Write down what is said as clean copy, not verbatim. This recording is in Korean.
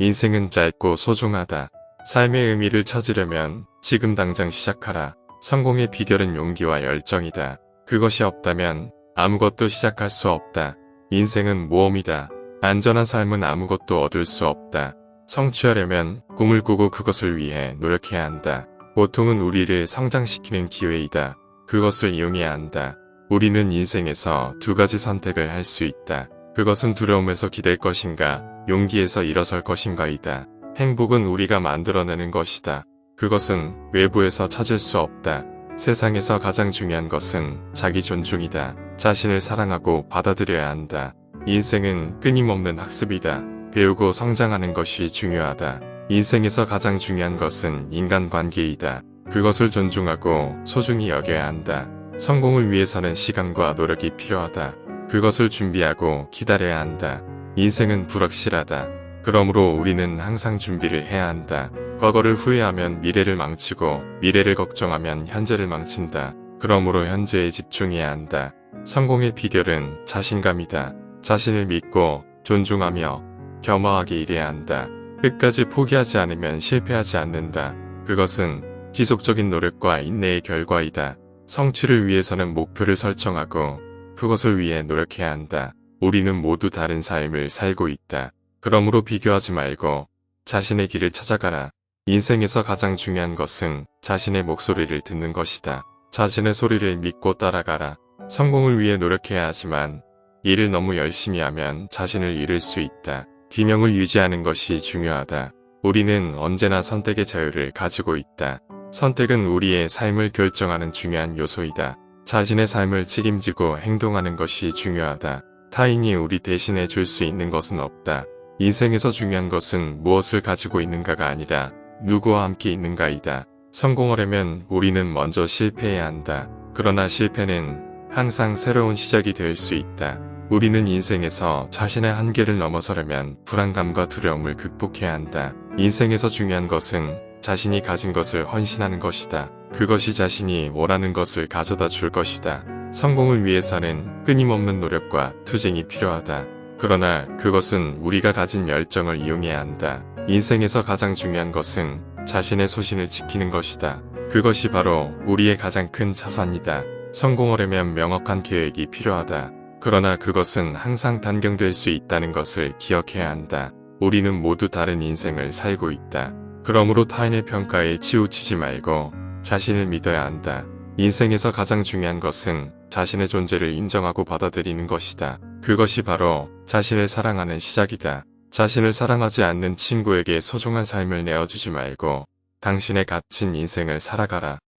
인생은 짧고 소중하다. 삶의 의미를 찾으려면 지금 당장 시작하라. 성공의 비결은 용기와 열정이다. 그것이 없다면 아무것도 시작할 수 없다. 인생은 모험이다. 안전한 삶은 아무것도 얻을 수 없다. 성취하려면 꿈을 꾸고 그것을 위해 노력해야 한다. 고통은 우리를 성장시키는 기회이다. 그것을 이용해야 한다. 우리는 인생에서 두 가지 선택을 할 수 있다. 그것은 두려움에서 기댈 것인가, 용기에서 일어설 것인가이다. 행복은 우리가 만들어내는 것이다. 그것은 외부에서 찾을 수 없다. 세상에서 가장 중요한 것은 자기 존중이다. 자신을 사랑하고 받아들여야 한다. 인생은 끊임없는 학습이다. 배우고 성장하는 것이 중요하다. 인생에서 가장 중요한 것은 인간관계이다. 그것을 존중하고 소중히 여겨야 한다. 성공을 위해서는 시간과 노력이 필요하다. 그것을 준비하고 기다려야 한다. 인생은 불확실하다. 그러므로 우리는 항상 준비를 해야 한다. 과거를 후회하면 미래를 망치고 미래를 걱정하면 현재를 망친다. 그러므로 현재에 집중해야 한다. 성공의 비결은 자신감이다. 자신을 믿고 존중하며 겸허하게 일해야 한다. 끝까지 포기하지 않으면 실패하지 않는다. 그것은 지속적인 노력과 인내의 결과이다. 성취를 위해서는 목표를 설정하고 그것을 위해 노력해야 한다. 우리는 모두 다른 삶을 살고 있다. 그러므로 비교하지 말고 자신의 길을 찾아가라. 인생에서 가장 중요한 것은 자신의 목소리를 듣는 것이다. 자신의 소리를 믿고 따라가라. 성공을 위해 노력해야 하지만 일을 너무 열심히 하면 자신을 잃을 수 있다. 균형을 유지하는 것이 중요하다. 우리는 언제나 선택의 자유를 가지고 있다. 선택은 우리의 삶을 결정하는 중요한 요소이다. 자신의 삶을 책임지고 행동하는 것이 중요하다. 타인이 우리 대신해 줄 수 있는 것은 없다. 인생에서 중요한 것은 무엇을 가지고 있는가가 아니라 누구와 함께 있는가이다. 성공하려면 우리는 먼저 실패해야 한다. 그러나 실패는 항상 새로운 시작이 될 수 있다. 우리는 인생에서 자신의 한계를 넘어서려면 불안감과 두려움을 극복해야 한다. 인생에서 중요한 것은 자신이 가진 것을 헌신하는 것이다. 그것이 자신이 원하는 것을 가져다 줄 것이다. 성공을 위해서는 끊임없는 노력과 투쟁이 필요하다. 그러나 그것은 우리가 가진 열정을 이용해야 한다. 인생에서 가장 중요한 것은 자신의 소신을 지키는 것이다. 그것이 바로 우리의 가장 큰 자산이다. 성공하려면 명확한 계획이 필요하다. 그러나 그것은 항상 단경될 수 있다는 것을 기억해야 한다. 우리는 모두 다른 인생을 살고 있다. 그러므로 타인의 평가에 치우치지 말고 자신을 믿어야 한다. 인생에서 가장 중요한 것은 자신의 존재를 인정하고 받아들이는 것이다. 그것이 바로 자신을 사랑하는 시작이다. 자신을 사랑하지 않는 친구에게 소중한 삶을 내어주지 말고 당신의 값진 인생을 살아가라.